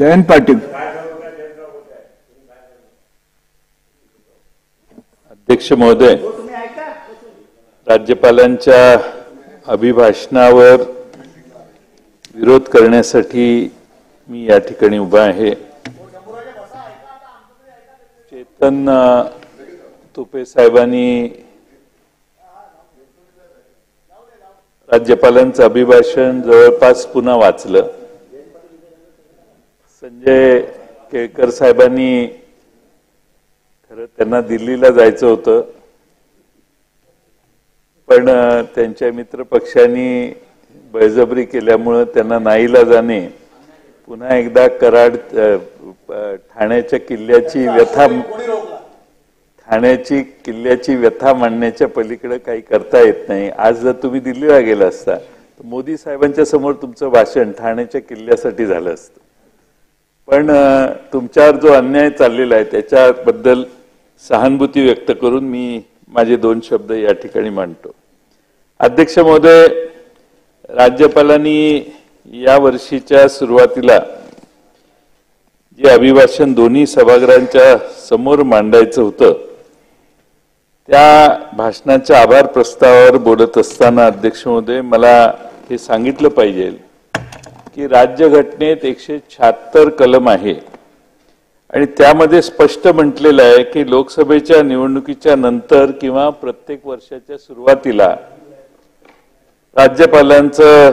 जयंत पाटील. अध्यक्ष महोदय, राज्यपालांच्या अभिभाषणावर विरोध करण्यासाठी मी या ठिकाणी उभा आहे. चेतन तुपे साहेबांनी राज्यपालांचं अभिभाषण जवळपास पुन्हा वाचलं. संजय केळकर साहेबांनी खरं त्यांना दिल्लीला जायचं होतं, पण त्यांच्या मित्र पक्षांनी बळजबरी केल्यामुळे त्यांना नाईलाजाने पुन्हा एकदा कराड ठाण्याच्या किल्ल्याची व्यथा मांडण्याच्या पलीकडे काही करता येत नाही. आज जर तुम्ही दिल्लीला गेला असता तर मोदी साहेबांच्या समोर तुमचं भाषण ठाण्याच्या किल्ल्यासाठी झालं असतं. पण तुमच्यावर जो अन्याय चाललेला आहे त्याच्याबद्दल सहानुभूती व्यक्त करून मी माझे 2 शब्द या ठिकाणी मांडतो. अध्यक्ष महोदय, राज्यपालांनी या वर्षीच्या सुरुवातीला जे अभिभाषण दोन्ही सभागृहांच्या समोर मांडायचं होतं त्या भाषणाच्या आभार प्रस्तावावर बोलत असताना अध्यक्ष महोदय मला हे सांगितलं पाहिजे की राज्यघटनेत 176 कलम आहे आणि त्यामध्ये स्पष्ट म्हटलेलं आहे की लोकसभेच्या निवडणुकीच्या नंतर किंवा प्रत्येक वर्षाच्या सुरुवातीला राज्यपालांचं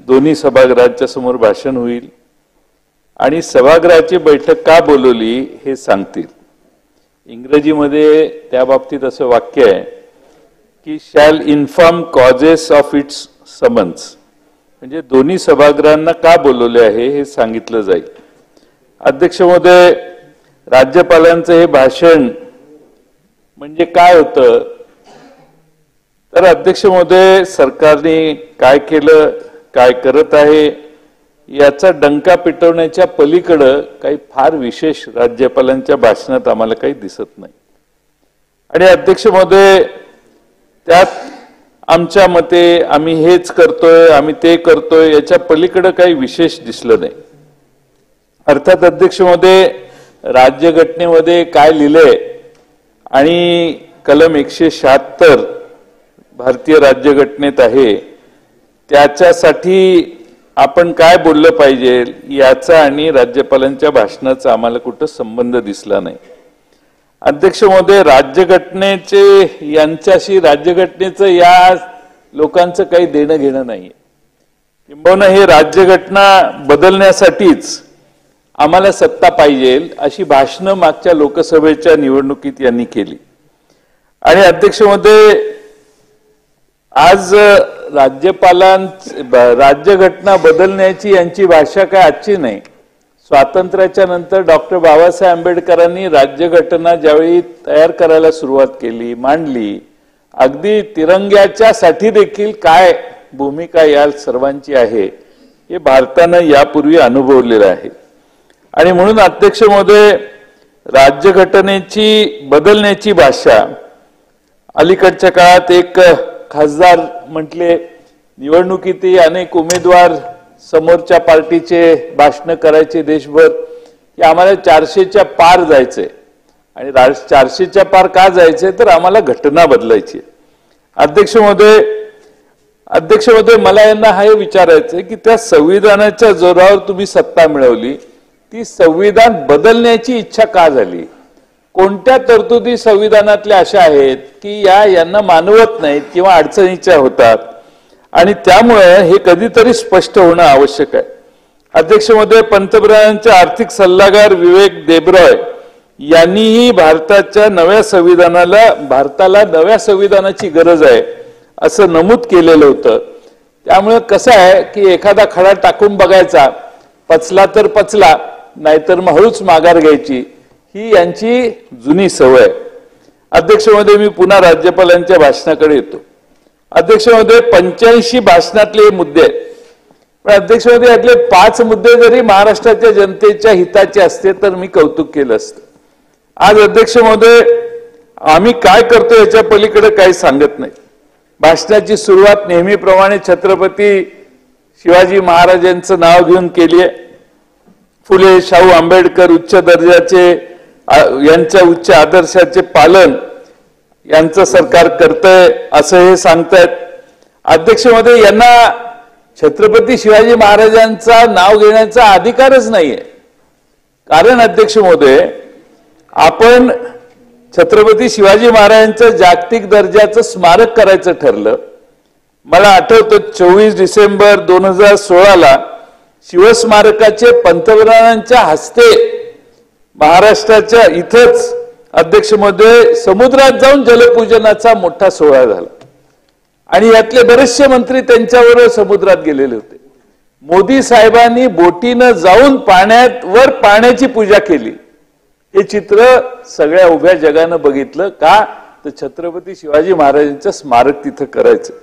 दोन्ही सभागृहांच्या समोर भाषण होईल आणि सभागृहाची बैठक का बोलवली हे सांगतील. इंग्रजीमध्ये त्या बाबतीत असं वाक्य आहे की shall inform causes of its summons, म्हणजे दोन्ही सभागृहांना का बोलवले आहे हे सांगितलं जाईल. अध्यक्ष महोदय, राज्यपालांचं हे भाषण म्हणजे काय होतं तर अध्यक्ष महोदय सरकारने काय केलं, काय करत आहे याचा डंका पिटवण्याच्या पलीकडे काही फार विशेष राज्यपालांच्या भाषणात आम्हाला काही दिसत नाही. आणि अध्यक्ष महोदय, त्यात आमच्या मते आम्ही हेच करतोय, आम्ही ते करतोय याच्या पलीकडे काही विशेष दिसलं नाही. अर्थात अध्यक्ष महोदय, राज्यघटनेमध्ये काय लिहिलंय आणि कलम 176 भारतीय राज्यघटनेत आहे त्याच्यासाठी आपण काय बोललं पाहिजे याचा आणि राज्यपालांच्या भाषणाचा आम्हाला कुठं संबंध दिसला नाही. अध्यक्ष महोदय, राज्यघटनेचं या लोकांचं काही देणं घेणं नाहीये. किंबहुना हे राज्यघटना बदलण्यासाठीच आम्हाला सत्ता पाहिजे अशी भाषणं मागच्या लोकसभेच्या निवडणुकीत यांनी केली. आणि अध्यक्ष महोदय, आज राज्यघटना बदलण्याची यांची भाषा काय आजची नाही. स्वातंत्र्याच्या नंतर डॉक्टर बाबासाहेब आंबेडकरांनी राज्यघटना ज्यावेळी तयार करायला सुरुवात केली, मांडली, अगदी तिरंग्याच्या साठी देखील काय भूमिका या सर्वांची आहे हे भारतानं यापूर्वी अनुभवलेलं आहे. आणि म्हणून अध्यक्ष महोदय, राज्यघटनेची बदलण्याची भाषा अलीकडच्या काळात एक खासदार म्हटले, निवडणुकीतही अनेक उमेदवार समोरच्या पार्टीचे भाषण करायचे देशभर की आम्हाला 400च्या पार जायचंय. आणि 400च्या पार का जायचंय तर आम्हाला घटना बदलायची. अध्यक्ष महोदय, मला यांना हे विचारायचंय की त्या संविधानाच्या जोरावर तुम्ही सत्ता मिळवली, ती संविधान बदलण्याची इच्छा का झाली? कोणत्या तरतुदी संविधानातल्या अशा आहेत की यांना मानवत नाहीत किंवा अडचणीच्या होतात आणि त्यामुळे हे कधीतरी स्पष्ट होणं आवश्यक आहे. अध्यक्ष महोदय, पंतप्रधानांचे आर्थिक सल्लागार विवेक देबरॉय यांनीही भारताला नव्या संविधानाची गरज आहे असं नमूद केलेलं होतं. त्यामुळे कसं आहे की एखादा खडा टाकून बघायचा, पचला तर पचला, नाहीतर मग हळूच माघार घ्यायची, ही यांची जुनी सवय. अध्यक्ष महोदय, मी पुन्हा राज्यपालांच्या भाषणाकडे येतो. अध्यक्ष महोदय, 85 भाषणातले मुद्दे आहेत, पण अध्यक्ष महोदय यातले 5 मुद्दे जरी महाराष्ट्राच्या जनतेच्या हिताचे असते तर मी कौतुक केलं असतं. आज अध्यक्ष महोदय आम्ही काय करतो याच्या पलीकडे काही सांगत नाही. भाषणाची सुरुवात नेहमीप्रमाणे छत्रपती शिवाजी महाराजांचं नाव घेऊन केली आहे. फुले शाहू आंबेडकर उच्च दर्जाचे यांच्या उच्च आदर्शाचे पालन यांचं सरकार करतंय असं हे सांगतायत. अध्यक्ष महोदय, यांना छत्रपती शिवाजी महाराजांचा नाव घेण्याचा अधिकारच नाहीये. कारण अध्यक्ष महोदय, आपण छत्रपती शिवाजी महाराजांचं जागतिक दर्जाचं स्मारक करायचं ठरलं. मला आठवतं 24 डिसेंबर 2016 शिवस्मारकाचे पंतप्रधानांच्या हस्ते महाराष्ट्राच्या इथंच अध्यक्ष महोदय समुद्रात जाऊन जलपूजनाचा मोठा सोहळा झाला आणि यातले बरेचसे मंत्री त्यांच्याबरोबर समुद्रात गेलेले होते. मोदी साहेबांनी बोटीनं जाऊन पाण्यावर पाण्याची पूजा केली. हे चित्र सगळ्या उभ्या जगानं बघितलं. का तर छत्रपती शिवाजी महाराजांचं स्मारक तिथं करायचं.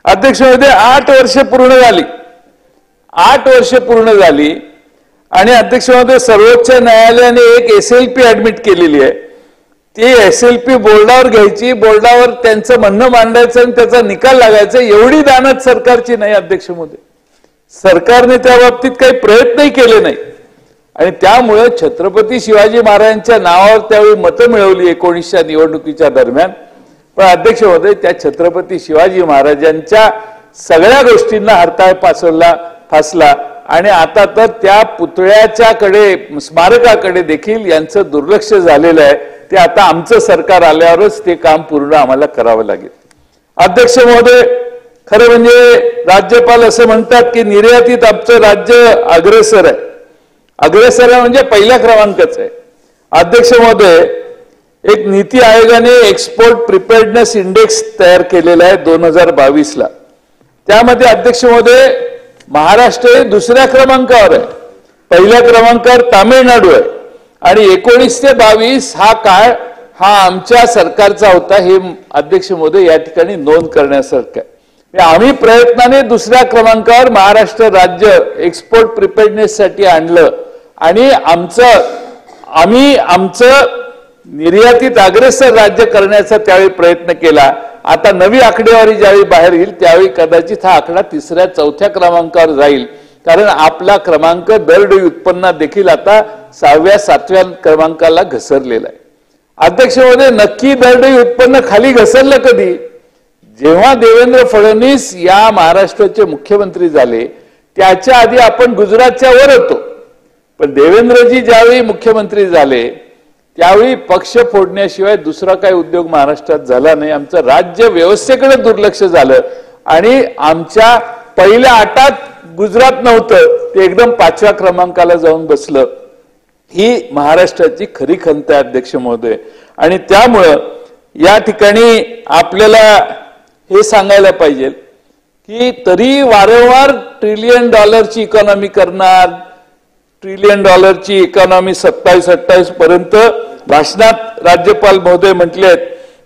अध्यक्ष महोदय, 8 वर्ष पूर्ण झाली. 8 वर्ष पूर्ण झाली आणि अध्यक्ष महोदय, सर्वोच्च न्यायालयाने एक SLP ऍडमिट केलेली आहे. ती SLP बोर्डावर घ्यायची, बोर्डावर त्यांचं म्हणणं मांडायचं आणि त्याचा निकाल लागायचा. एवढी दानत सरकारची नाही अध्यक्ष महोदय. सरकारने त्या बाबतीत काही प्रयत्नही केले नाही आणि त्यामुळे छत्रपती शिवाजी महाराजांच्या नावावर त्यावेळी मतं मिळवली 19च्या निवडणुकीच्या दरम्यान. पण अध्यक्ष महोदय, त्या छत्रपती शिवाजी महाराजांच्या सगळ्या गोष्टींना हरताळ फासला आणि आता तर त्या पुतळ्याच्याकडे स्मारकाकडे देखील यांचं दुर्लक्ष झालेलं आहे. ते आता आमचं सरकार आल्यावरच ते काम पूर्ण आम्हाला करावं लागेल. अध्यक्ष महोदय, खरं म्हणजे राज्यपाल असं म्हणतात की निर्यातीत आमचं राज्य अग्रेसर आहे. अग्रेसर आहे म्हणजे पहिल्या क्रमांकाचं आहे. अध्यक्ष महोदय, एक नीती आयोगाने एक्सपोर्ट प्रिपेअर्डनेस इंडेक्स तयार केलेला आहे 2022ला. त्यामध्ये अध्यक्ष महोदय महाराष्ट्र हे दुसऱ्या क्रमांकावर आहे. पहिल्या क्रमांकावर तामिळनाडू आहे आणि 19 ते 22 हा काळ हा आमच्या सरकारचा होता. हे अध्यक्ष महोदय या ठिकाणी नोंद करण्यासारखं आहे. आम्ही प्रयत्नाने दुसऱ्या क्रमांकावर महाराष्ट्र राज्य एक्सपोर्ट प्रिपेअर्डनेस साठी आणलं आणि आम्ही आमचं निर्यातीत अग्रेसर राज्य करण्याचा त्यावेळी प्रयत्न केला. आता नवी आकडेवारी ज्यावेळी बाहेर येईल त्यावेळी कदाचित हा आकडा 3ऱ्या 4थ्या क्रमांकावर जाईल. कारण आपला क्रमांक दरडोई उत्पन्नात देखील आता 6व्या 7व्या क्रमांकाला घसरलेला आहे. अध्यक्ष महोदय, नक्की दरडोई उत्पन्न खाली घसरलं कधी? जेव्हा देवेंद्र फडणवीस या महाराष्ट्राचे मुख्यमंत्री झाले त्याच्या आधी आपण गुजरातच्या वर होतो. पण देवेंद्रजी ज्यावेळी मुख्यमंत्री झाले त्यावेळी पक्ष फोडण्याशिवाय दुसरा काही उद्योग महाराष्ट्रात झाला नाही. आमचं राज्य व्यवस्थेकडे दुर्लक्ष झालं आणि आमच्या पहिल्या 8त गुजरात नव्हतं, ते एकदम 5व्या क्रमांकाला जाऊन बसलं. ही महाराष्ट्राची खरी खंत आहे अध्यक्ष महोदय. आणि त्यामुळं या ठिकाणी आपल्याला हे सांगायला पाहिजे की तरी वारंवार $1 ट्रिलियन इकॉनॉमी करणार, $1 ट्रिलियन इकॉनॉमी 27-28 पर्यंत भाषणात राज्यपाल महोदय म्हटलेत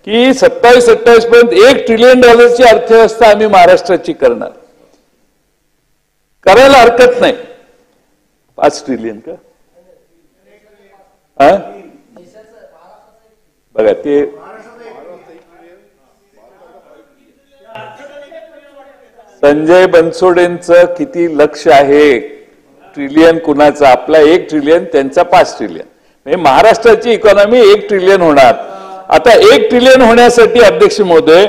की 27-28 पर्यंत $1 ट्रिलियन अर्थव्यवस्था आम्ही महाराष्ट्राची करणार. करायला हरकत नाही. 5 ट्रिलियन का? बघा ते संजय बनसोडेंचं किती लक्ष आहे ट्रिलियन कुणाचा? आपला 1 ट्रिलियन, त्यांचा 5 ट्रिलियन. म्हणजे महाराष्ट्राची इकॉनॉमी 1 ट्रिलियन होणार. आता 1 ट्रिलियन होण्यासाठी अध्यक्ष महोदय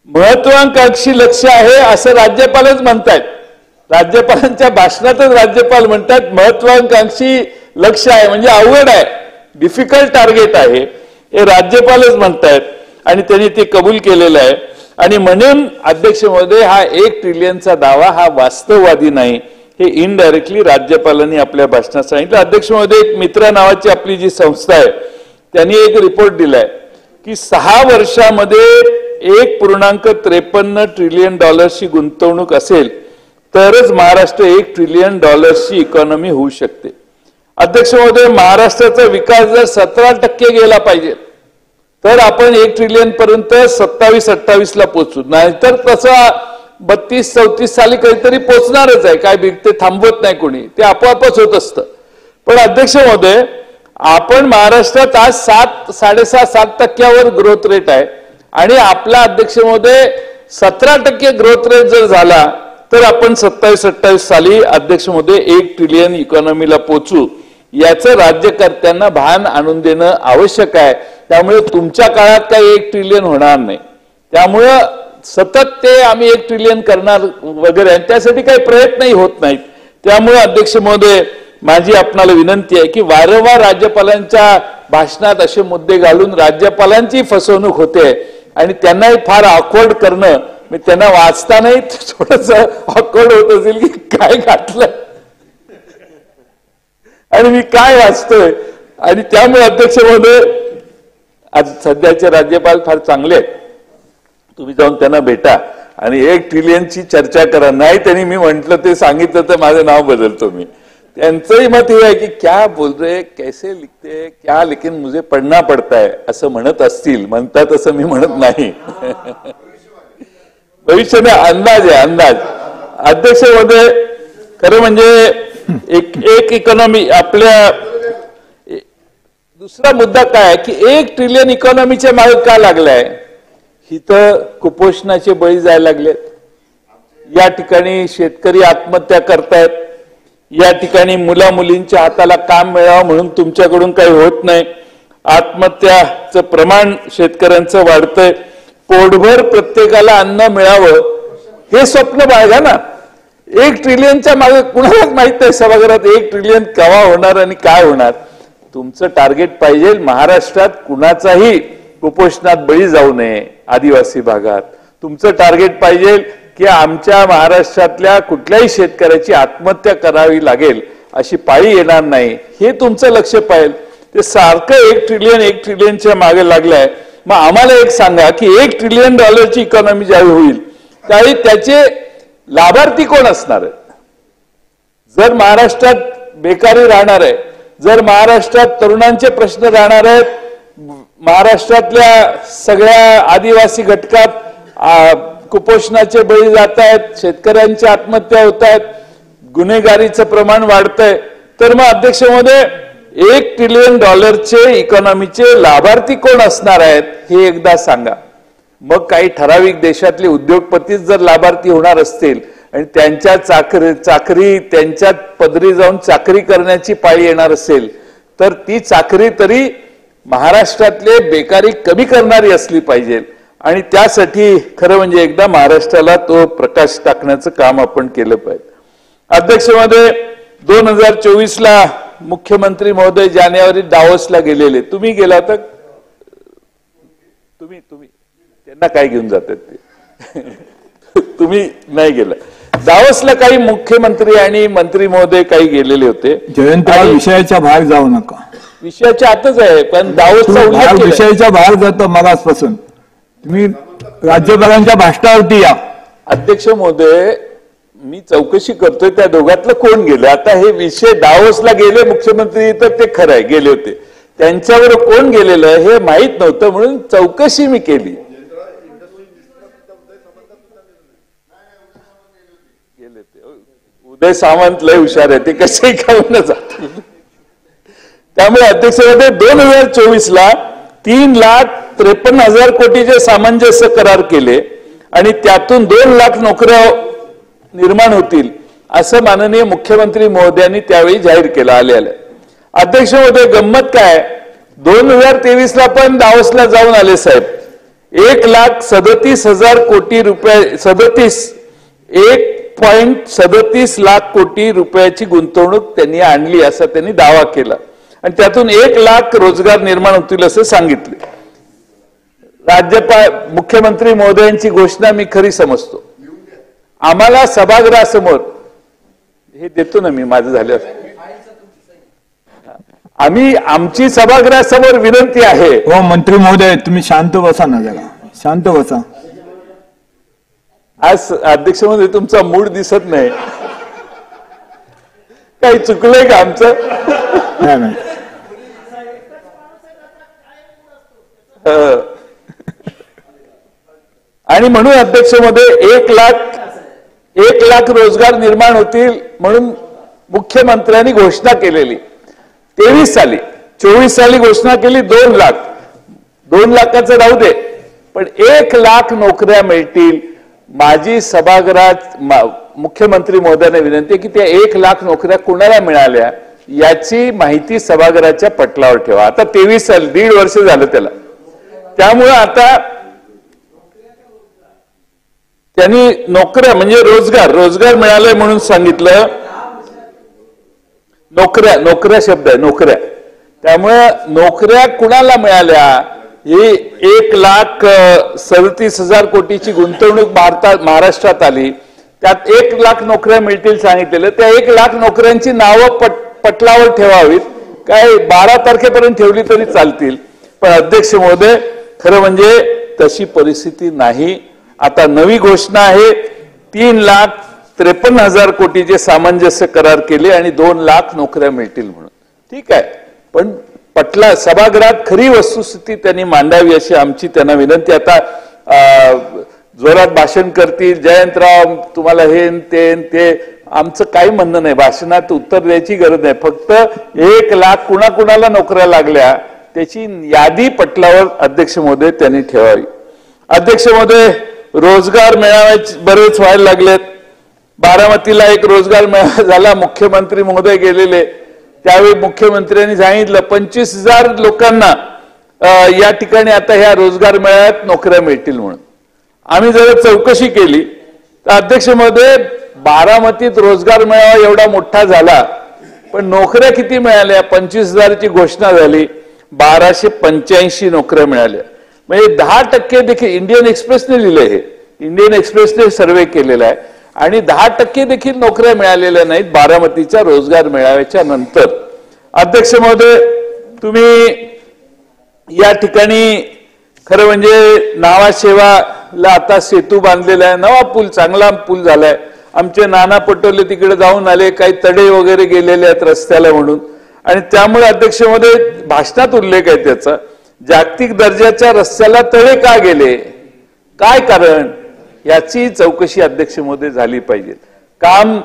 महत्वाकांक्षी लक्ष आहे असं राज्यपालच म्हणतात. राज्यपालांच्या भाषणातच राज्यपाल म्हणतात महत्वाकांक्षी लक्ष आहे म्हणजे अवघड आहे, डिफिकल्ट टार्गेट आहे, हे राज्यपालच म्हणतात आणि त्यांनी ते कबूल केलेलं आहे. आणि म्हणून अध्यक्ष महोदय हा 1 ट्रिलियनचा दावा हा वास्तववादी नाही, हे इनडायरेक्टली राज्यपालांनी आपल्या भाषणात सांगितलं. अध्यक्ष महोदय, एक मित्रा नावाची आपली जी संस्था आहे त्यांनी एक रिपोर्ट दिलाय की 6 वर्षामध्ये $1.53 ट्रिलियन गुंतवणूक असेल तरच महाराष्ट्र $1 ट्रिलियन इकॉनॉमी होऊ शकते. अध्यक्ष महोदय, महाराष्ट्राचा विकास जर 17% गेला पाहिजे तर आपण 1 ट्रिलियन पर्यंत 27-28 ला पोहोचू, नाहीतर तसं 32-34 साली काहीतरी पोहोचणारच आहे. काय ते थांबवत नाही कोणी, ते आपोआपच होत असतं. पण अध्यक्ष महोदय, आपण महाराष्ट्रात आज 7.5-7% ग्रोथ रेट आहे आणि आपला अध्यक्ष महोदय 17% ग्रोथ रेट जर झाला तर आपण 27-28 साली अध्यक्ष महोदय 1 ट्रिलियन इकॉनॉमीला पोचू, याचं राज्यकर्त्यांना भान आणून देणं आवश्यक आहे. त्यामुळे तुमच्या काळात काही 1 ट्रिलियन होणार नाही. त्यामुळं सतत ते आम्ही 1 ट्रिलियन करणार वगैरे, आणि त्यासाठी काही प्रयत्नही होत नाहीत. त्यामुळे अध्यक्ष महोदय, माझी आपणाला विनंती आहे की वारंवार राज्यपालांच्या भाषणात असे मुद्दे घालून राज्यपालांची फसवणूक होते आणि त्यांनाही फार ऑकवर्ड करणं, मी त्यांना वाचतानाही थोडस ऑकवर्ड होत असेल की काय घातलं आणि मी काय वाचतोय. आणि त्यामुळे अध्यक्ष महोदय, आज सध्याचे राज्यपाल फार चांगले आहेत, तुम्ही जाऊन त्यांना भेटा आणि 1 ट्रिलियनची चर्चा करा. नाही त्यांनी मी म्हंटल ते सांगितलं तर माझं नाव बदलतो मी. त्यांचंही मत हे आहे की क्या बोल रहे, कैसे लिखते क्या, लेकिन मुझे पढ़ना पड़ता है असं म्हणत असतील. म्हणतात असं मी म्हणत नाही. भविष्याने अंदाज आहे, अंदाज. अध्यक्ष महोदय, खरं म्हणजे एक इकॉनॉमी आपल्या, दुसरा मुद्दा काय की 1 ट्रिलियन इकॉनॉमीच्या मागे का लागलाय. इथं कुपोषणाचे बळी जायला लागलेत, या ठिकाणी शेतकरी आत्महत्या करतायत, या ठिकाणी मुला मुलींच्या हाताला काम मिळावं म्हणून तुमच्याकडून काही होत नाही, आत्महत्याचं प्रमाण शेतकऱ्यांचं वाढतंय. पोटभर प्रत्येकाला अन्न मिळावं हे स्वप्न बाळगा ना. 1 ट्रिलियनच्या मागे कुणालाच माहित नाही सभागृहात 1 ट्रिलियन केव्हा होणार आणि काय होणार. तुमचं टार्गेट पाहिजे महाराष्ट्रात कुणाचाही कुपोषणात बळी जाऊ नये. आदिवासी भागात तुमचं टार्गेट पाहिजे की आमच्या महाराष्ट्रातल्या कुठल्याही शेतकऱ्याची आत्महत्या करावी लागेल अशी पाळी येणार नाही, हे तुमचं लक्ष पाहिजे. ते सारखं 1 ट्रिलियनच्या मागे लागलंय. मग आम्हाला एक सांगा की $1 ट्रिलियन इकॉनॉमी ज्यावेळी होईल त्यावेळी त्याचे लाभार्थी कोण असणार आहेत. जर महाराष्ट्रात बेकारी राहणार आहे, जर महाराष्ट्रात तरुणांचे प्रश्न राहणार आहेत, महाराष्ट्रातल्या सगळ्या आदिवासी घटकात कुपोषणाचे बळी जात आहेत, शेतकऱ्यांच्या आत्महत्या होत आहेत, गुन्हेगारीचं प्रमाण वाढतंय, तर मग अध्यक्ष महोदय $1 ट्रिलियन इकॉनॉमीचे लाभार्थी कोण असणार आहेत हे एकदा सांगा. मग काही ठराविक देशातले उद्योगपतीच जर लाभार्थी होणार असतील आणि त्यांच्या चाकरी त्यांच्यात पदरी जाऊन चाकरी करण्याची पाळी येणार असेल तर ती चाकरी तरी महाराष्ट्रातले बेकारी कमी करणारी असली पाहिजे. आणि त्यासाठी खरं म्हणजे एकदा महाराष्ट्राला तो प्रकाश टाकण्याचं काम आपण केलं पाहिजे. अध्यक्ष महोदय, 2024ला मुख्यमंत्री महोदय जानेवारी दावोसला गेलेले, तुम्ही गेला तर तुम्ही त्यांना काय घेऊन जातात ते तुम्ही नाही गेला. दावोसला काही मुख्यमंत्री आणि मंत्री महोदय काही गेलेले होते. जयंत, विषयाच्या बाहेर जाऊ नका. विषयाच्या आतच आहे, पण दावोसचा उल्लेख विषयाच्या बाहेर जातो मगासपासून. तुम्ही राज्यपालांच्या भाषणावरती या. अध्यक्ष महोदय, मी चौकशी करतोय त्या दोघातलं कोण गेलं. आता हे विषय दावोसला गेले मुख्यमंत्री तर ते खरं आहे गेले होते, त्यांच्यावर कोण गेलेलं हे माहित नव्हतं म्हणून चौकशी मी केली. गेले ते उदय सामंत लय हुशार आहे, ते कसे खाऊन जातील. त्यामुळे अध्यक्ष महोदय 2024ला 3,53,000 कोटीचे सामंजस्य करार केले आणि त्यातून 2 लाख नोकऱ्या निर्माण होतील असं माननीय मुख्यमंत्री महोदयांनी त्यावेळी जाहीर केलं आलेलं. अध्यक्ष महोदय, गंमत काय, 2023ला पण दावोसला जाऊन आले साहेब. 1,37,000 कोटी रुपये 1.37 लाख कोटी रुपयाची गुंतवणूक त्यांनी आणली असा त्यांनी दावा केला आणि त्यातून 1 लाख रोजगार निर्माण होतील असं सांगितले. राज्यपाल मुख्यमंत्री महोदयांची घोषणा मी खरी समजतो. आम्हाला सभागृहासमोर हे देतो ना मी, माझं झालं आमची सभागृहासमोर विनंती आहे. हो मंत्री महोदय, तुम्ही शांत बसा ना, जरा शांत बसा. आज अध्यक्ष महोदय तुमचा मूड दिसत नाही, काही चुकलंय का आमचं? नाही. आणि म्हणून अध्यक्ष महोदय 1 लाख रोजगार निर्माण होतील म्हणून मुख्यमंत्र्यांनी घोषणा केलेली 23 साली. 24 साली घोषणा केली 2 लाख. 2 लाखाचं राहू दे, पण 1 लाख नोकऱ्या मिळतील. माझी सभागृहात मुख्यमंत्री महोदयांना विनंती आहे की त्या 1 लाख नोकऱ्या कुणाला मिळाल्या याची माहिती सभागृहाच्या पटलावर ठेवा. आता 23 साल 1.5 वर्ष झालं त्याला. त्यामुळे आता त्यांनी नोकऱ्या म्हणजे रोजगार मिळालाय म्हणून सांगितलं. नोकऱ्या शब्द आहे, नोकऱ्या. त्यामुळे नोकऱ्या कुणाला मिळाल्या ही 1,37,000 कोटीची गुंतवणूक महाराष्ट्रात आली. त्यात 1 लाख नोकऱ्या मिळतील सांगितलेलं. त्या 1 लाख नोकऱ्यांची नावं पटलावर ठेवावीत. काय 12 तारखेपर्यंत ठेवली तरी चालतील. पण अध्यक्ष महोदय खरं म्हणजे तशी परिस्थिती नाही. आता नवी घोषणा आहे 3,53,000 कोटीचे सामंजस्य करार केले आणि 2 लाख नोकऱ्या मिळतील म्हणून. ठीक आहे, पण सभागृहात खरी वस्तुस्थिती त्यांनी मांडावी अशी आमची त्यांना विनंती. आता जोरात भाषण करतील, जयंतराव तुम्हाला हे ते आमचं काही म्हणणं नाही. भाषणात उत्तर द्यायची गरज नाही. फक्त 1 लाख कुणाकुणाला नोकऱ्या लागल्या त्याची यादी पटलावर अध्यक्ष महोदय त्यांनी ठेवावी. अध्यक्ष महोदय रोजगार मेळावे बरेच व्हायला लागलेत. बारामतीला एक रोजगार मेळावा झाला. मुख्यमंत्री महोदय गेलेले. त्यावेळी मुख्यमंत्र्यांनी सांगितलं 25,000 लोकांना या ठिकाणी आता ह्या रोजगार मेळाव्यात नोकऱ्या मिळतील म्हणून. आम्ही जरा चौकशी केली तर अध्यक्ष महोदय बारामतीत रोजगार मेळावा एवढा मोठा झाला पण नोकऱ्या किती मिळाल्या? 25,000ची घोषणा झाली, 1285 नोकऱ्या मिळाल्या. म्हणजे 10% देखील इंडियन एक्सप्रेसने लिहिलंय. हे इंडियन एक्सप्रेसने सर्वे केलेला आहे आणि 10% देखील नोकऱ्या मिळालेल्या नाहीत बारामतीच्या रोजगार मेळाव्याच्या नंतर. अध्यक्ष महोदय तुम्ही या ठिकाणी खरं म्हणजे नावाशेवाला आता सेतू बांधलेला आहे, नवा पूल, चांगला पूल झालाय. आमचे नाना पटोले तिकडे जाऊन आले, काही तडे वगैरे गेलेले आहेत रस्त्याला म्हणून. आणि त्यामुळे अध्यक्ष महोदय भाषणात उल्लेख आहे त्याचा, जागतिक दर्जाच्या रस्त्याला तडे का गेले, काय कारण, याची चौकशी अध्यक्ष महोदय झाली पाहिजे. काम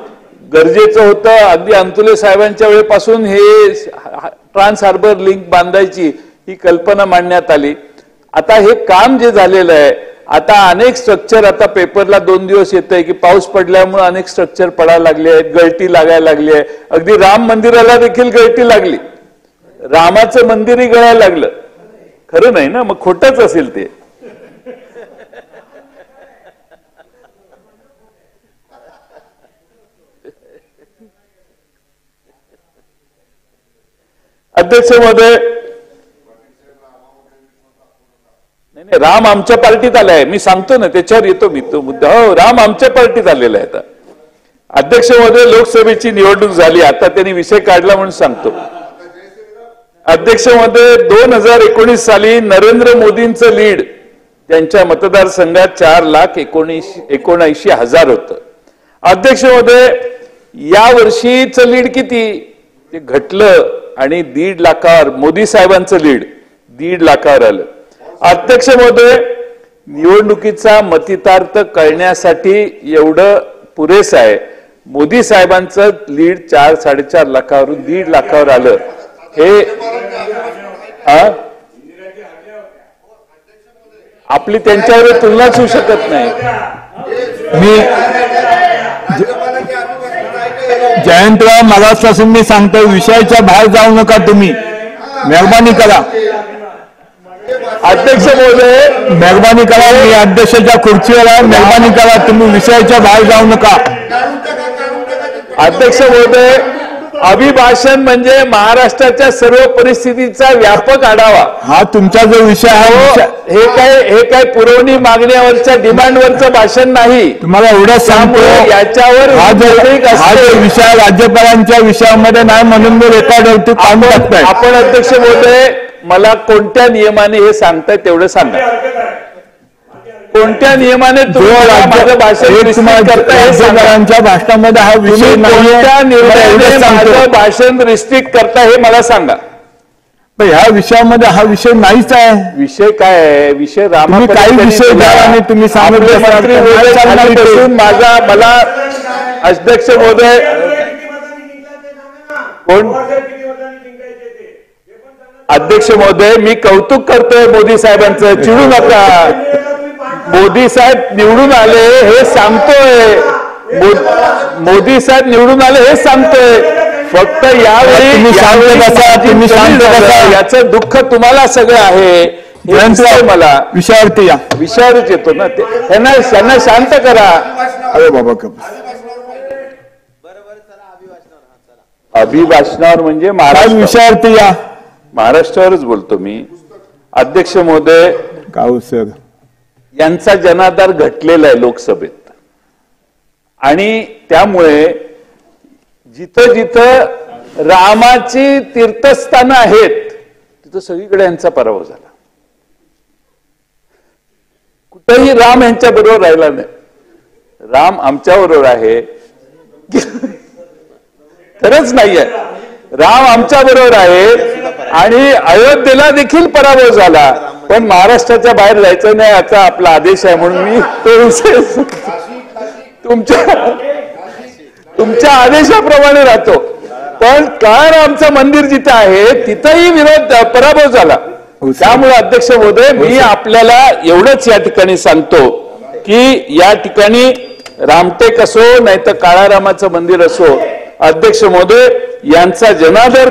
गरजेचं होतं. अगदी अंतुले साहेबांच्या वेळेपासून हे ट्रान्स हार्बर लिंक बांधायची ही कल्पना मांडण्यात आली. आता हे काम जे झालेलं आहे, आता अनेक स्ट्रक्चर आता पेपरला 2 दिवस येत आहे की पाऊस पडल्यामुळे अनेक स्ट्रक्चर पडायला लागले आहेत, गळती लागायला लागली आहे. अगदी राम मंदिराला देखील गळती लागली, रामाचं मंदिरही गळायला लागलं. खरं नाही ना, मग खोटंच असेल ते. अध्यक्ष महोदय नाही, राम आमच्या पार्टीत आलाय, मी सांगतो ना, त्याच्यावर येतो मी तो मुद्दा. हो, राम आमच्या पार्टीत आलेला आहे. आता अध्यक्ष महोदय लोकसभेची निवडणूक झाली, आता त्यांनी विषय काढला म्हणून सांगतो. अध्यक्ष महोदय 2019 साली नरेंद्र मोदींचं लीड त्यांच्या मतदारसंघात 4,79,000 होतं. अध्यक्ष महोदय या वर्षीचं लीड किती, ते घटलं आणि 1.5 लाखावर मोदी साहेबांचं लीड 1.5 लाखावर आलं. अध्यक्ष महोदय निवडणुकीचा मतितार्थ कळण्यासाठी एवढं पुरेसं आहे. मोदी साहेबांचं लीड 4-4.5 लाखावरून 1.5 लाखावर आलं. हे आपली त्यांच्यावर तुलनाच होऊ शकत नाही. मी जयंतराव मगासपासून मी सांगतो, विषयाच्या बाहेर जाऊ नका तुम्ही, मेहरबानी करा. अध्यक्ष महोदय मेहरबानी करा, मी अध्यक्षाच्या खुर्चीवर आहे, मेहरबानी करा, तुम्ही विषयाच्या बाहेर जाऊ नका. अध्यक्ष महोदय अभिभाषण म्हणजे महाराष्ट्राच्या सर्व परिस्थितीचा व्यापक आढावा. हा तुमचा जो विषय आहे, हे काय पुरवणी मागण्यावरच्या डिमांडवरचं भाषण नाही. तुम्हाला एवढंच सांगतो, याच्यावर हा जो विषय राज्यपालांच्या विषयामध्ये नाही म्हणून मी रेकॉर्डवरती काढून टाकतोय. आपण अध्यक्ष महोदय मला कोणत्या नियमाने हे सांगताय तेवढं सांगा. कोणत्या नियमाने माझं भाषण रिस्ट्रिक्ट करता हे सांगा. भाषणामध्ये हा विषय कोणत्या निर्णयाने माझं भाषण रिस्ट्रिक्ट करता हे मला सांगा. ह्या विषयामध्ये हा विषय नाहीच आहे. विषय काय आहे? विषय राम काही विषय घ्या आणि तुम्ही सांगितलं मला अध्यक्ष महोदय कोण अध्यक्ष महोदय मी कौतुक करतोय मोदी साहेबांचं, चिडू नका. मोदी साहेब निवडून आले हे सांगतोय, मोदी साहेब निवडून आले हे सांगतोय. फक्त यावेळी याचं दुःख तुम्हाला सगळं आहे हे मला. विषयावरती या, विषयावरच येतो ना, त्यांना शांत करा. अरे बाबा अभिभाषणावर म्हणजे महाराज विषयावरती या. महाराष्ट्रावरच बोलतो मी. अध्यक्ष महोदय, काऊ सर यांचा जनाधार घटलेला आहे लोकसभेत आणि त्यामुळे जिथं जिथं रामाची तीर्थस्थानं आहेत तिथं सगळीकडे यांचा पराभव झाला. कुठेही राम यांच्या बरोबर राहिला नाही. राम आमच्या बरोबर आहे खरंच नाहीये. राम आमच्या बरोबर आहे आणि अयोध्येला देखील पराभव झाला. पण महाराष्ट्राच्या बाहेर जायचं नाही याचा आपला आदेश आहे म्हणून मी तो विषय तुमच्या आदेशाप्रमाणे राहतो. पण काळ आमचं मंदिर जिथं आहे तिथंही पराभव झाला. त्यामुळे अध्यक्ष महोदय, मी आपल्याला एवढंच या ठिकाणी सांगतो की या ठिकाणी रामटेक असो नाही तर काळारामाचं मंदिर असो, अध्यक्ष महोदय यांचा जनाधार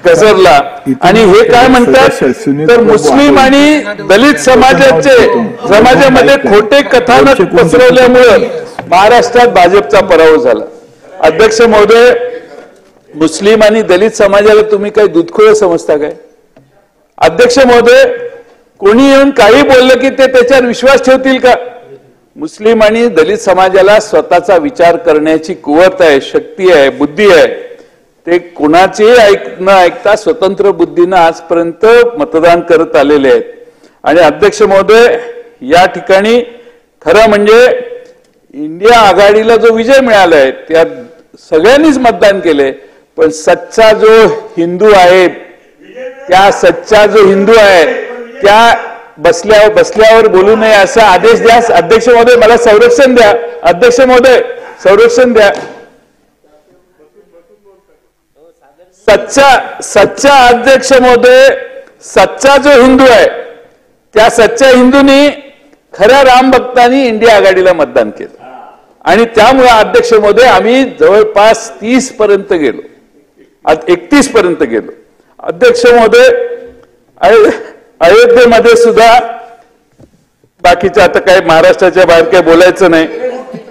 घसरला. आणि हे काय म्हणतात तर मुस्लिम आणि दलित समाजामध्ये खोटे कथानक पसरवल्यामुळे महाराष्ट्रात भाजपचा पराभव झाला. अध्यक्ष महोदय, मुस्लिम आणि दलित समाजाला तुम्ही काही दूधखोळ समजता काय? अध्यक्ष महोदय, कोणी येऊन काही बोललं की ते त्याच्यावर विश्वास ठेवतील का? मुस्लिम आणि दलित समाजाला स्वतःचा विचार करण्याची कुवत आहे, शक्ती आहे, बुद्धी आहे. ते कोणाचेही न ऐकता स्वतंत्र बुद्धीनं आजपर्यंत मतदान करत आलेले आहेत. आणि अध्यक्ष महोदय, या ठिकाणी खरं म्हणजे इंडिया आघाडीला जो विजय मिळालाय त्यात सगळ्यांनीच मतदान केले. पण सच्चा जो हिंदू आहे, त्या सच्चा जो हिंदू आहे त्या बसल्यावर बोलू नये असा आदेश द्या. अध्यक्ष महोदय, मला संरक्षण द्या. अध्यक्ष महोदय, संरक्षण द्या. सच्चा अध्यक्ष महोदय, सच्चा जो हिंदू आहे त्या सच्च्या हिंदूंनी खऱ्या राम भक्तांनी इंडिया आघाडीला मतदान केलं. आणि त्यामुळे अध्यक्ष महोदय आम्ही जवळपास 30 पर्यंत गेलो, 31 पर्यंत गेलो. अध्यक्ष महोदय, अयोध्येमध्ये सुद्धा बाकीच्या आता काही महाराष्ट्राच्या बाहेर काही बोलायचं नाही.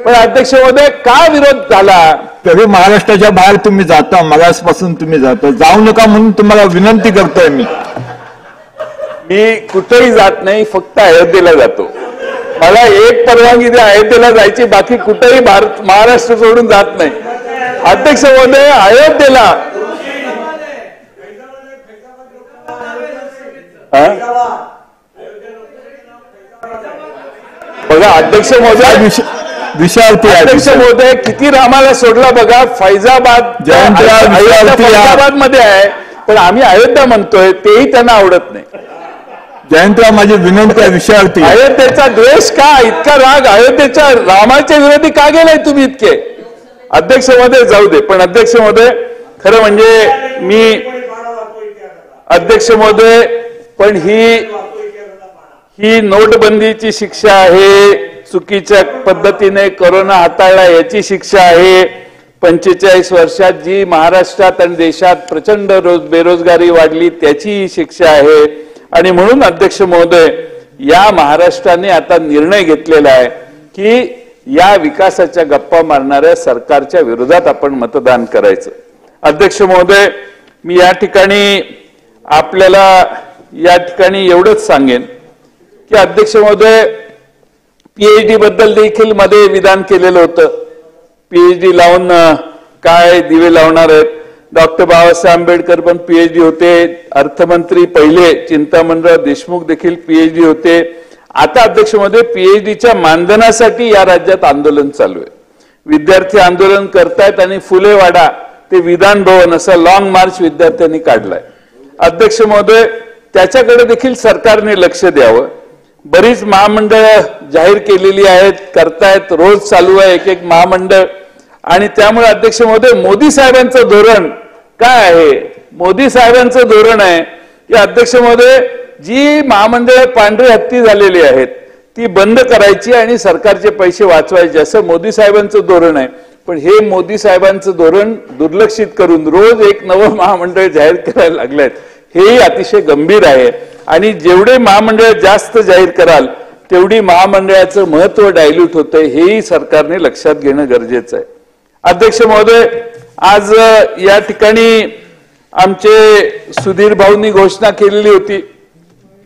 पण अध्यक्ष महोदय, का विरोध झाला? तरी महाराष्ट्राच्या बाहेर तुम्ही जाता, मगासपासून तुम्ही जाता, जाऊ नका म्हणून तुम्हाला विनंती करतोय मी. मी कुठेही जात नाही, फक्त अयोध्येला जातो. मला एक परवानगी द्या अयोध्येला जायची, बाकी कुठेही महाराष्ट्र सोडून जात नाही. अध्यक्ष महोदय, अयोध्येला बघा अध्यक्ष महोदय, विषयावरती अध्यक्ष महोदय किती रामाला सोडला बघा. फैजाबाद मध्ये आहे पण आम्ही अयोध्या म्हणतोय, तेही त्यांना आवडत नाही. जयंतराव, माझी विनंती आहे विषयावरती. अयोध्येचा द्वेष का, इतका राग अयोध्येच्या रामाच्या विरोधी का गेलाय तुम्ही इतके? अध्यक्ष महोदय जाऊ दे. पण अध्यक्ष महोदय, खरं म्हणजे मी अध्यक्ष महोदय, पण ही नोटबंदीची शिक्षा आहे, चुकीच्या पद्धतीने कोरोना हाताळला याची शिक्षा आहे. 45 वर्षात जी महाराष्ट्रात आणि देशात प्रचंड बेरोजगारी वाढली त्याची शिक्षा आहे. आणि म्हणून अध्यक्ष महोदय, या महाराष्ट्राने आता निर्णय घेतलेला आहे की या विकासाच्या गप्पा मारणाऱ्या सरकारच्या विरोधात आपण मतदान करायचं. अध्यक्ष महोदय, मी या ठिकाणी आपल्याला एवढंच सांगेन की अध्यक्ष महोदय, पीएचडी बद्दल देखील मध्ये विधान केलेलं होतं. पीएचडी लावून काय दिवे लावणार आहेत. डॉक्टर बाबासाहेब आंबेडकर पण पीएचडी होते. अर्थमंत्री पहिले चिंतामणराव देशमुख देखील पीएचडी होते. आता अध्यक्ष महोदय, पीएचडीच्या मानधनासाठी या राज्यात आंदोलन चालू आहे. विद्यार्थी आंदोलन करतायत आणि फुलेवाडा ते विधान भवन असा लॉंग मार्च विद्यार्थ्यांनी काढलाय. अध्यक्ष महोदय, त्याच्याकडे देखील सरकारने लक्ष द्यावं. बरीच महामंडळ जाहीर केलेली आहेत, करतायत, रोज चालू आहे एक महामंडळ. आणि त्यामुळे अध्यक्ष महोदय, मोदी साहेबांचं धोरण काय आहे? मोदी साहेबांचं धोरण आहे की अध्यक्ष महोदय, जी महामंडळ पांढरी हत्ती झालेली आहेत ती बंद करायची आणि सरकारचे पैसे वाचवायचे असं मोदी साहेबांचं धोरण आहे. पण हे मोदी साहेबांचं धोरण दुर्लक्षित करून रोज एक नवं महामंडळ जाहीर करायला लागलेत. हेही अतिशय गंभीर आहे. आणि जेवढे महामंडळ जास्त जाहीर कराल तेवढी महामंडळाचं महत्व डायल्यूट होतंय, हेही सरकारने लक्षात घेणं गरजेचं आहे. अध्यक्ष महोदय, आज या ठिकाणी आमचे सुधीर भाऊंनी घोषणा केलेली होती.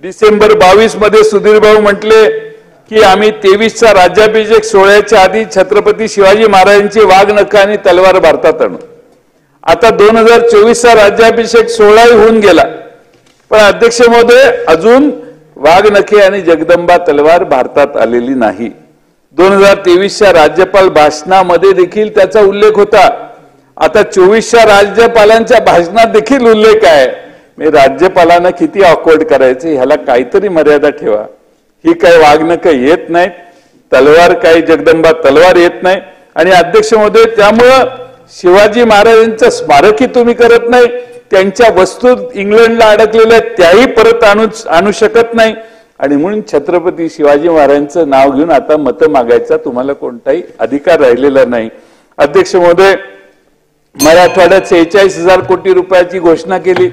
डिसेंबर 22 मध्ये सुधीर भाऊ म्हटले की आम्ही 23चा राज्याभिषेक सोहळ्याच्या आधी छत्रपती शिवाजी महाराजांची वाघ नखं आणि तलवार भारतात आणू. आता 2024चा राज्याभिषेक सोहळाही होऊन गेला, पण अध्यक्ष महोदय अजून वाघ नखे आणि जगदंबा तलवार भारतात आलेली नाही. 2023च्या राज्यपाल भाषणामध्ये देखील त्याचा उल्लेख होता. आता 24च्या राज्यपालांच्या भाषणात देखील उल्लेख आहे. राज्यपालांना किती ऑकवर्ड करायचे, ह्याला काहीतरी मर्यादा ठेवा. ही काही वाघ नखं येत नाहीत, तलवार काही जगदंबा तलवार येत नाही. आणि अध्यक्ष महोदय, त्यामुळं शिवाजी महाराजांचं स्मारकही तुम्ही करत नाही, त्यांच्या वस्तू इंग्लंडला अडकलेल्या त्याही परत आणू शकत नाही. आणि म्हणून छत्रपती शिवाजी महाराजांचं नाव घेऊन आता मतं मागायचा तुम्हाला कोणताही अधिकार राहिलेला नाही. अध्यक्ष महोदय, मराठवाड्यात 46,000 कोटी रुपयाची घोषणा केली.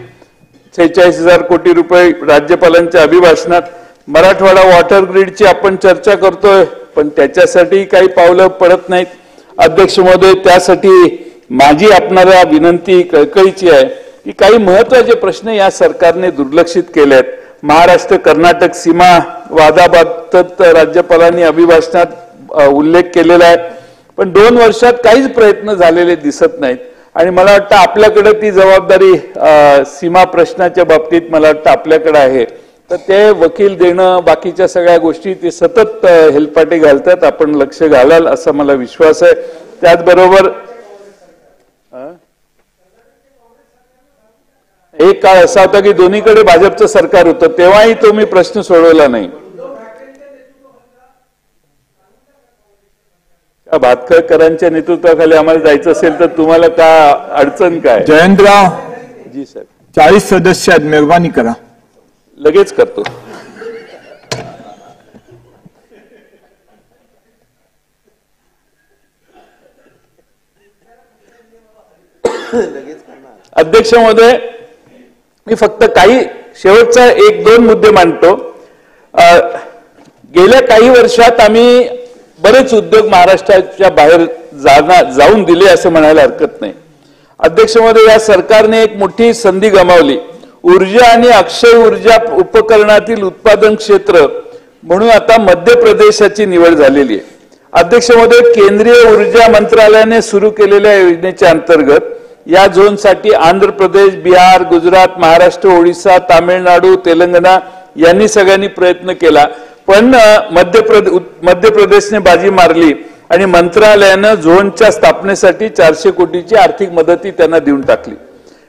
46,000 कोटी रुपये राज्यपालांच्या अभिभाषणात. मराठवाडा वॉटर ग्रीडची आपण चर्चा करतोय, पण त्याच्यासाठी काही पावलं पडत नाहीत. अध्यक्ष महोदय, त्यासाठी माझी आपणाला विनंती कळकळीची आहे की काही महत्वाचे प्रश्न या सरकारने दुर्लक्षित केलेत. महाराष्ट्र कर्नाटक सीमा वादाबाबत राज्यपालांनी अभिभाषणात उल्लेख केलेला आहे, पण 2 वर्षात काहीच प्रयत्न झालेले दिसत नाहीत. आणि मला वाटतं आपल्याकडे ती जबाबदारी सीमा प्रश्नाच्या बाबतीत मला वाटतं आपल्याकडे आहे. तर ते वकील देणं, बाकीच्या सगळ्या गोष्टी ते सतत हेलपाटे घालतात. आपण लक्ष घालाल असा मला विश्वास आहे. त्याचबरोबर एक काळ असा होता की दोन्हीकडे भाजपचं सरकार होतं, तेव्हाही तो मी प्रश्न सोडवला नाही. भातखळकरांच्या नेतृत्वाखाली आम्हाला जायचं असेल तर तुम्हाला का अडचण काय? जयंतराव जी साहेब, 40 सदस्य आहेत, मेहरबानी करा. लगेच करतो. अध्यक्ष महोदय, मी फक्त काही शेवटचा 1-2 मुद्दे मांडतो. गेल्या काही वर्षात आम्ही बरेच उद्योग महाराष्ट्राच्या बाहेर जाऊन दिले असं म्हणायला हरकत नाही. अध्यक्ष महोदय, या सरकारने एक मोठी संधी गमावली. ऊर्जा आणि अक्षय ऊर्जा उपकरणातील उत्पादन क्षेत्र म्हणून आता मध्य प्रदेशाची निवड झालेली आहे. अध्यक्ष महोदय, केंद्रीय ऊर्जा मंत्रालयाने सुरू केलेल्या योजनेच्या अंतर्गत या झोनसाठी आंध्र प्रदेश, बिहार, गुजरात, महाराष्ट्र, ओडिशा, तामिळनाडू, तेलंगणा यांनी सगळ्यांनी प्रयत्न केला, पण मध्य प्रदेशने बाजी मारली आणि मंत्रालयानं झोनच्या स्थापनेसाठी 400 कोटीची आर्थिक मदती त्यांना देऊन टाकली.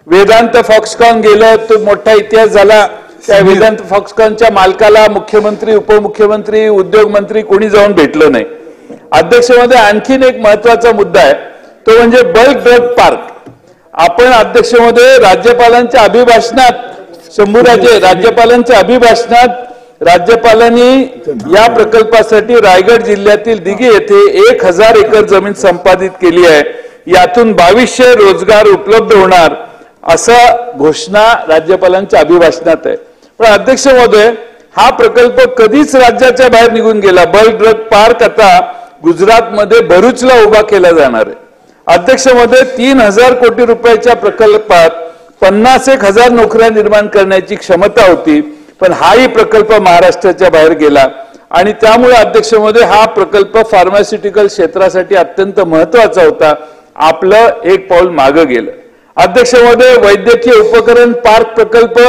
वेदांत फॉक्सकॉन गेलं, तो मोठा इतिहास झाला. त्या वेदांत फॉक्सकॉनच्या मालकाला मुख्यमंत्री, उपमुख्यमंत्री, उद्योग मंत्री कोणी जाऊन भेटलं नाही. अध्यक्ष महोदय, आणखीन एक महत्वाचा मुद्दा आहे, तो म्हणजे बल्क ड्रग पार्क. आपण अध्यक्ष महोदय राज्यपालांच्या अभिभाषणात, शंभूराजे राज्यपालांच्या अभिभाषणात राज्यपालांनी या प्रकल्पासाठी रायगड जिल्ह्यातील दिघे येथे 1000 एकर जमीन संपादित केली आहे. यातून 2200 रोजगार उपलब्ध होणार असं घोषणा राज्यपालांच्या अभिभाषणात आहे. पण अध्यक्ष महोदय, हा प्रकल्प कधीच राज्याच्या बाहेर निघून गेला. बल्क ड्रग पार्क आता गुजरातमध्ये भरूचला उभा केला जाणार आहे. अध्यक्ष महोदय, 3000 कोटी रुपयाच्या प्रकल्पात 50,000 नोकऱ्या निर्माण करण्याची क्षमता होती, पण हाही प्रकल्प महाराष्ट्राच्या बाहेर गेला. आणि त्यामुळे अध्यक्ष महोदय, हा प्रकल्प फार्मास्युटिकल क्षेत्रासाठी अत्यंत महत्वाचा होता. आपलं एक पाऊल मागं गेलं. अध्यक्ष महोदय, वैद्यकीय उपकरण पार्क प्रकल्प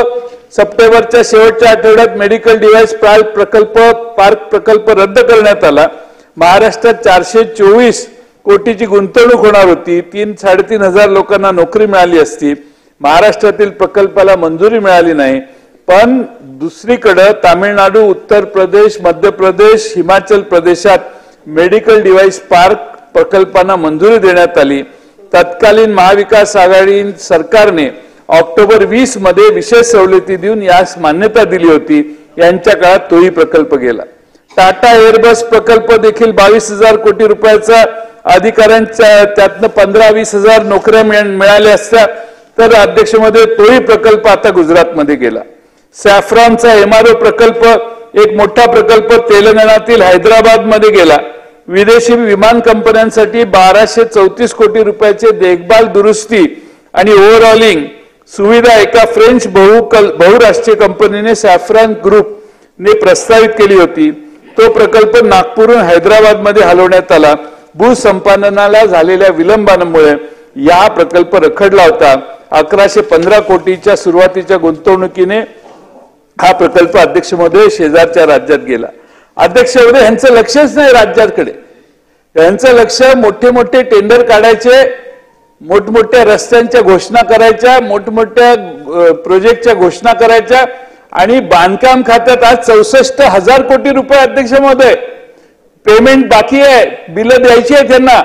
सप्टेंबरच्या शेवटच्या आठवड्यात मेडिकल डिव्हाइस पार्क प्रकल्प रद्द करण्यात आला. महाराष्ट्रात 424 कोटीची गुंतवणूक होणार होती. 3-3.5 लोकांना नोकरी मिळाली असती. महाराष्ट्रातील प्रकल्पाला मंजुरी मिळाली नाही. पण दुसरीकडे तामिळनाडू, उत्तर प्रदेश, मध्य प्रदेश, हिमाचल प्रदेशात मेडिकल डिव्हाइस पार्क प्रकल्पांना मंजुरी देण्यात आली. तत्कालीन महाविकास आघाडी सरकारने ऑक्टोबर 20 मध्ये विशेष सवलती देऊन यास मान्यता दिली होती. यांच्या काळात तोही प्रकल्प गेला. टाटा एअरबस प्रकल्प देखील 22,000 कोटी रुपयाचा, अधिकाऱ्यांच्या त्यातनं 15-20,000 नोकऱ्या मिळाल्या असत्या तर अध्यक्ष महोदय तोही प्रकल्प आता गुजरातमध्ये गेला. सॅफ्रॉनचा MRO प्रकल्प, एक मोठा प्रकल्प तेलंगणातील हैदराबाद मध्ये गेला. विदेशी विमान कंपन्यांसाठी 1234 कोटी रुपयाचे देखभाल, दुरुस्ती आणि ओव्हरऑलिंग सुविधा एका फ्रेंच बहुराष्ट्रीय कंपनीने सॅफ्रॉन ग्रुपने प्रस्तावित केली होती. तो प्रकल्प नागपूरहून हैदराबाद मध्ये हलवण्यात आला. भूसंपादनाला झालेल्या विलंबामुळे हा प्रकल्प रखडला होता. 1115 कोटीच्या सुरुवातीच्या गुंतवणुकीने हा प्रकल्प अध्यक्ष महोदय शेजारच्या राज्यात गेला. अध्यक्ष महोदय यांचं लक्षच नाही राज्याकडे. यांचं लक्ष मोठे मोठे टेंडर काढायचे, मोठमोठ्या रस्त्यांच्या घोषणा करायच्या, मोठमोठ्या प्रोजेक्टच्या घोषणा करायच्या आणि बांधकाम खात्यात आज 64,000 कोटी रुपये अध्यक्ष महोदय पेमेंट बाकी आहे, बिलं द्यायची आहे त्यांना,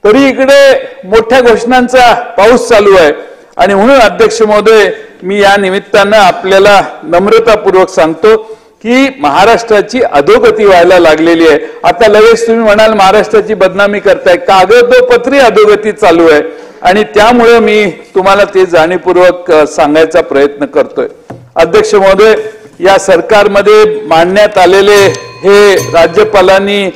तरी इकडे मोठ्या घोषणांचा पाऊस चालू आहे. आणि म्हणून अध्यक्ष महोदय मी या निमित्तानं आपल्याला नम्रतापूर्वक सांगतो की महाराष्ट्राची अधोगती व्हायला लागलेली आहे. आता लगेच तुम्ही म्हणाल महाराष्ट्राची बदनामी करताय, कागदोपत्री अधोगती चालू आहे आणि त्यामुळे मी तुम्हाला ते जाणीवपूर्वक सांगायचा प्रयत्न करतोय. अध्यक्ष महोदय, या सरकारमध्ये मांडण्यात आलेले हे राज्यपालांनी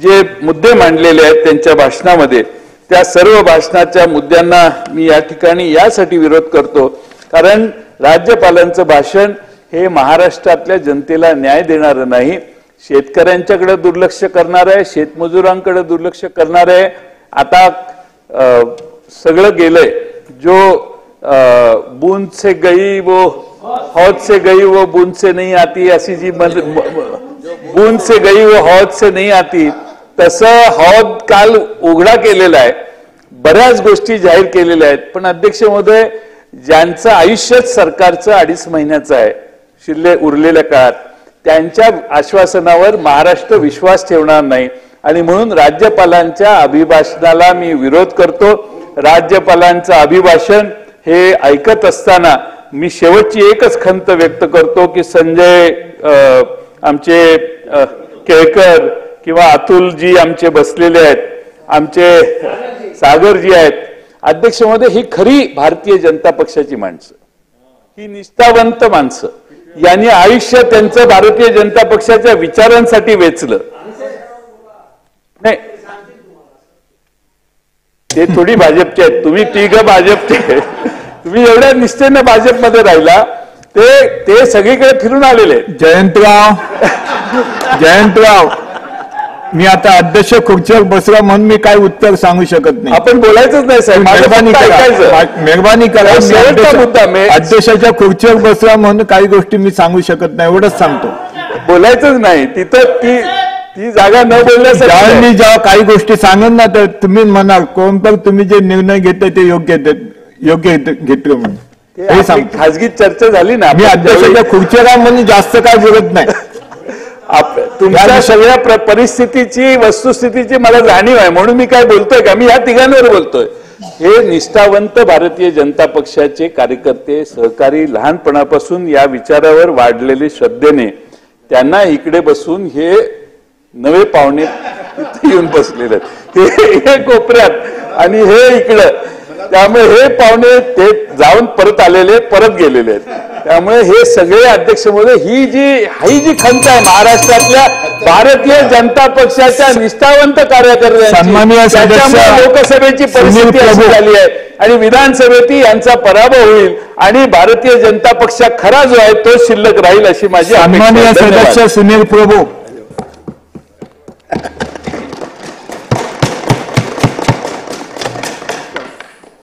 जे मुद्दे मांडलेले आहेत त्यांच्या भाषणामध्ये, त्या सर्व भाषणाच्या मुद्द्यांना मी या ठिकाणी यासाठी विरोध करतो कारण राज्यपालांचं भाषण हे महाराष्ट्रातल्या जनतेला न्याय देणारं नाही, शेतकऱ्यांच्याकडे दुर्लक्ष करणार आहे, शेतमजुरांकडे दुर्लक्ष करणार आहे. आता सगळं गेलंय, जो बूंद से गई वो हौद से गई वो बूंद से नहीं आती, अशी जी बूंद से गई वो हौद से नहीं आती, तसं हौद काल उघडा केलेला आहे, बऱ्याच गोष्टी जाहीर केलेल्या आहेत. पण अध्यक्ष महोदय, ज्यांचं आयुष्यच सरकारचं 2.5 महिन्याचं आहे उरलेल्या काळात, त्यांच्या आश्वासनावर महाराष्ट्र विश्वास ठेवणार नाही आणि म्हणून राज्यपालांच्या अभिभाषणाला मी विरोध करतो. राज्यपालांचं अभिभाषण हे ऐकत असताना मी शेवटची एकच खंत व्यक्त करतो की संजय आमचे केळकर किंवा अतुलजी आमचे बसलेले आहेत, आमचे सागरजी आहेत, अध्यक्ष महोदय ही खरी भारतीय जनता पक्षाची माणसं, ही निष्ठावंत माणसं, यांनी आयुष्य त्यांचं भारतीय जनता पक्षाच्या विचारांसाठी वेचलं. नाही, ते थोडी भाजपचे आहेत, तुम्ही तिघ भाजपचे, तुम्ही एवढ्या निष्ठेने भाजपमध्ये राहिला, ते सगळीकडे फिरून आलेले. जयंतराव, मी आता अध्यक्ष खुर्चीवर बसला म्हणून मी काय उत्तर सांगू शकत नाही. आपण बोलायचंच नाही साहेब, मेहरबानी करा. अध्यक्षाच्या खुर्चीवर बसला म्हणून काही गोष्टी मी सांगू शकत नाही, एवढंच सांगतो. बोलायचंच नाही तिथं, ती जागा न बोलण्यासाठी. मी जेव्हा काही गोष्टी सांगन ना तर तुम्ही म्हणाल कोणतं तुम्ही जे निर्णय घेताय ते योग्य घेतलं म्हणून हे सांगतो. खाजगी चर्चा झाली ना, मी अध्यक्षाच्या खुर्चीवर म्हणून जास्त काय बोलत नाही. तुमच्या सगळ्या परिस्थितीची, वस्तुस्थितीची मला जाणीव आहे म्हणून मी काय बोलतोय का, मी ह्या तिघांवर बोलतोय. हे निष्ठावंत भारतीय जनता पक्षाचे कार्यकर्ते, सहकारी, लहानपणापासून या विचारावर वाढलेले श्रद्धेने, त्यांना इकडे बसून हे नवे पाहुणे येऊन बसलेले आहेत, हे कोपऱ्यात आणि हे इकडं. त्यामुळे हे पाहुणे ते जाऊन परत आलेले, परत गेलेले आहेत. त्यामुळे हे सगळे अध्यक्ष महोदय, ही जी खंत आहे महाराष्ट्रातल्या भारतीय जनता पक्षाच्या निष्ठावंत कार्यकर्त्यांची, लोकसभेची परिस्थिती अशी झाली आहे आणि विधानसभेत यांचा पराभव होईल आणि भारतीय जनता पक्ष खरा जो आहे तो शिल्लक राहील अशी माझी सन्माननीय सदस्य सुनील प्रभू